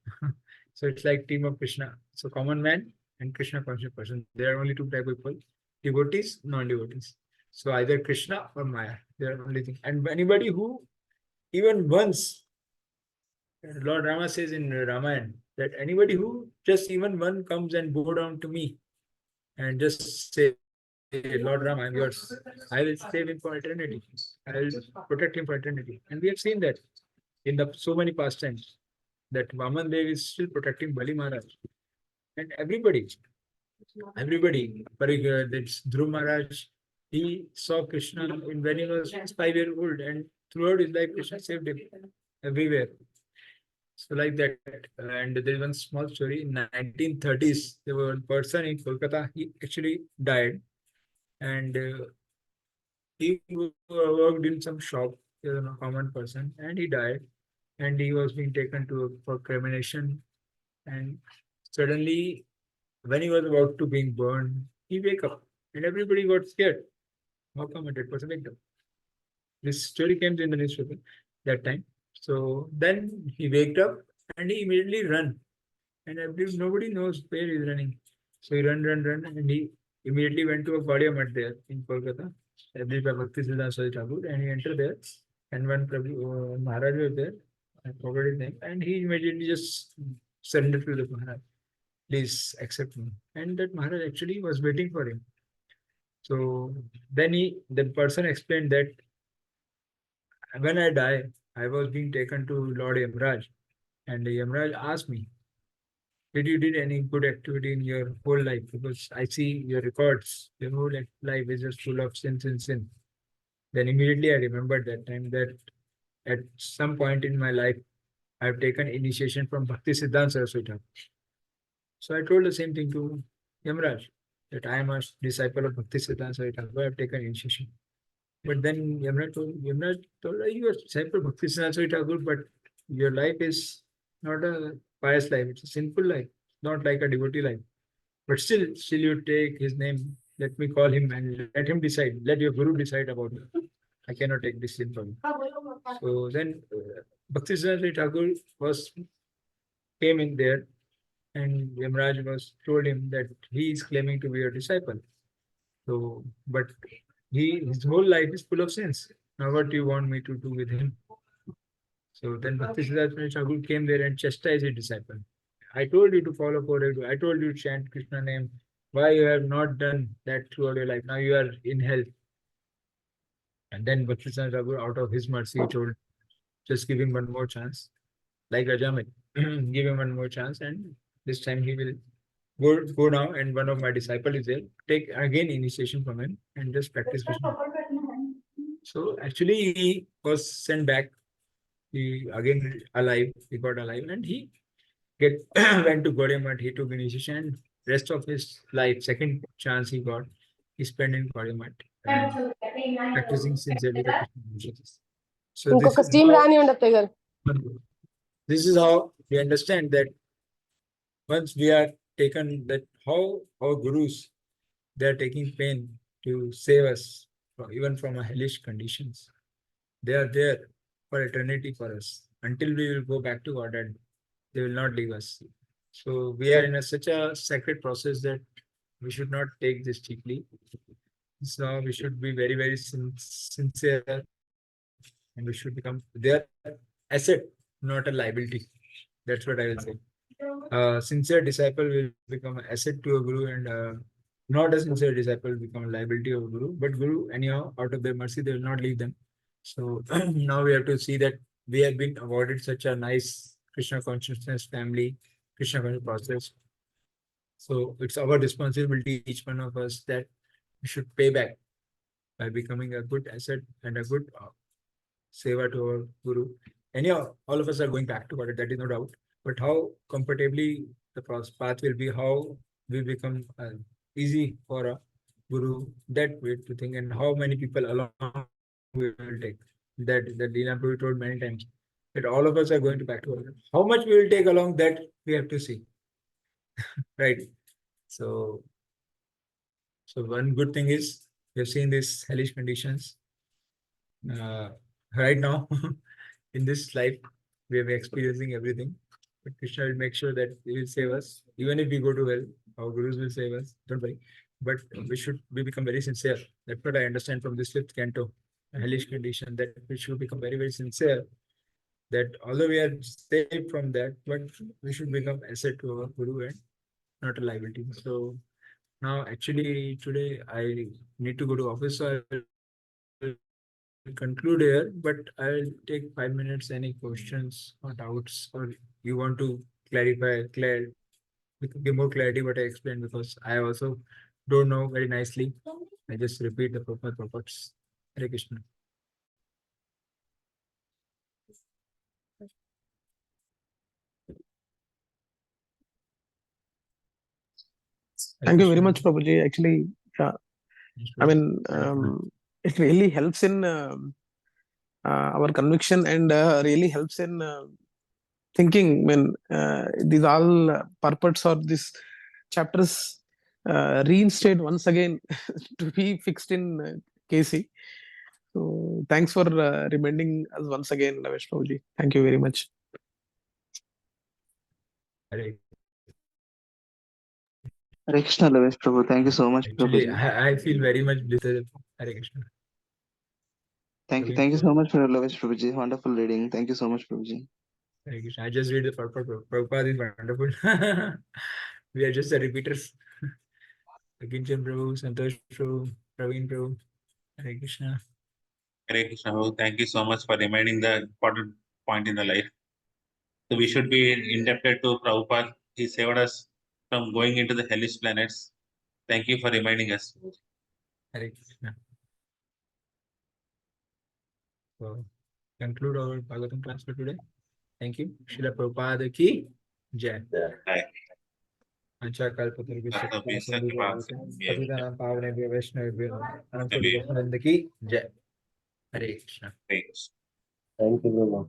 So it's like team of Krishna. So common man and Krishna conscious person. There are only two type of people: devotees, non-devotees. So either Krishna or Maya. They are only thing. And anybody who even once, Lord Rama says in Ramayana that anybody who just even one comes and bow down to me and just say, Lord Rama, I'm yours. I will save him for eternity. I will protect him for eternity. And we have seen that in the so many pastimes that Vaman Dev is still protecting Bali Maharaj. And everybody, that's Dhruv Maharaj, he saw Krishna when he was 5 years old, and throughout his life, Krishna saved him everywhere. So like that. And there is one small story. In 1930s, there was one person in Kolkata, he actually died. And he worked in some shop, a common person, and he died. And he was being taken to for cremation. And suddenly, when he was about to being burned, he wake up, and everybody got scared. How come a dead person waked up? This story came in the newspaper that time. So then he waked up and he immediately run, and nobody knows where he's running. So he run, and he immediately went to a Gaudiya Math there in Kolkata, established by Bhakti Siddhanta Swami Thakur, and he entered there. And when Prabhu Maharaj was there, I forgot his name, and he immediately just surrendered to the Maharaj. Please accept me. And that Maharaj actually was waiting for him. So then the person explained that when I die, I was being taken to Lord Yamraj, and Yamraj asked me, did you did any good activity in your whole life? Because I see your records, your whole life is just full of sins and sin. Then immediately I remembered that time that at some point in my life, I've taken initiation from Bhakti Siddhanta Saraswati Thakur. So I told the same thing to Yamraj, that I am a disciple of Bhakti Siddhanta Saraswati Thakur. I have taken initiation. But then Yamraj told her, you are disciple of Bhakti Siddhanta Saraswati Thakur, but your life is not a pious life, it's a sinful life, not like a devotee life. But still you take his name. Let me call him and let him decide. Let your guru decide about it. I cannot take this sin from you. So then Bhakti Siddhanta Thakur came in there, and Yamraj was told him that he is claiming to be your disciple. So, but his whole life is full of sins. Now, what do you want me to do with him? So then Bhakti Siddhanta Thakur came there and chastised his disciple. I told you to follow Koredu. I told you to chant Krishna name. Why you have not done that throughout your life? Now you are in hell. And then Bhakti Siddhanta Thakur, out of his mercy, he told, just give him one more chance. Like Rajamit, give him one more chance, and this time he will go now. And one of my disciples is there. Take again initiation from him and just practice Krishna. So actually, he was sent back. He again alive. He got alive, and he went to Gaudiya Math. He took initiation. And rest of his life, second chance he got, he spent in Gaudiya Math and practicing sincerely the Krishna consciousness. So ఇంకొక steam రానివ్వండి అత్తయ్య గారు. this is how we understand that once we are taken, that how our gurus, they are taking pain to save us even from our hellish conditions. They are there for eternity for us until we will go back to God, and they will not leave us. So we are in such a sacred process that we should not take this cheaply. So we should be very sincere, and we should become their asset, not a liability. That's what I will say. Sincere disciple will become an asset to a guru, and not a sincere disciple become a liability of Guru, but Guru, anyhow, out of their mercy, they will not leave them. So now we have to see that we have been awarded such a nice Krishna consciousness family, Krishna consciousness process. So it's our responsibility, each one of us, that we should pay back by becoming a good asset and a good seva to our Guru. Anyhow, all of us are going back to God, that is no doubt. But how comfortably the path will be, how we become easy for a Guru, that way to think, and how many people along we will take. That Leela Prabhu told many times that all of us are going to back to God. How much we will take along, that we have to see. Right. So one good thing is we have seen these hellish conditions. Right now, in this life, we are experiencing everything. But Krishna will make sure that He will save us. Even if we go to hell, our gurus will save us. Don't worry. But we become very sincere. That's what I understand from this fifth canto, a hellish condition, that we should become very, very sincere. That although we are saved from that, but we should become asset to our guru and not a liability. So now, actually, today I need to go to office, so I'll conclude here, but I'll take 5 minutes. Any questions or doubts, or you want to give more clarity what I explained, because I also don't know very nicely. I just repeat the proper purports. Hare Krishna. Hare Thank you very Krishna. much, Prabhuji. Actually, yeah, Yes, I Prabhu. mean, it really helps in our conviction and really helps in thinking. When these all purports or these chapters reinstate once again to be fixed in KC. So thanks for reminding us once again, Lovesh Prabhuji. Thank you very much. Hare. Hare Krishna, Lovesh Prabhu. Thank you so much, Actually, Prabhuji. I feel very much blessed. Hare Krishna. Thank you so much for Lovesh Prabhuji. Wonderful reading. Thank you so much, Prabhuji. Hare Krishna. I just read the purport. Prabhupada is wonderful. We are just the repeaters. Aginchan Prabhu, Santosh Prabhu, Praveen Prabhu. Hare Krishna. Hare Krishna. Prabhu. Thank you so much for reminding the important point in the life. So we should be indebted to Prabhupada. He saved us from going into the hellish planets. Thank you for reminding us. Hare Krishna. So conclude our Bhagavatam class for today. Thank you. Srila Prabhupada ki jai. Bye. Ancha kalpatarubhishya Karna kripa Bisa sindhu Kripa bhavati. Sindhya Patitanam pavanebhyo vaishnavibhyo anam Hare kodipasnanda ki jai. Hare Krishna. Krishna. Thank you very much.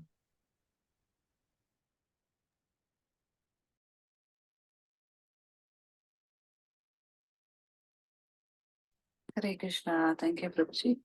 Hare Krishna. Thank you, Prabhuji.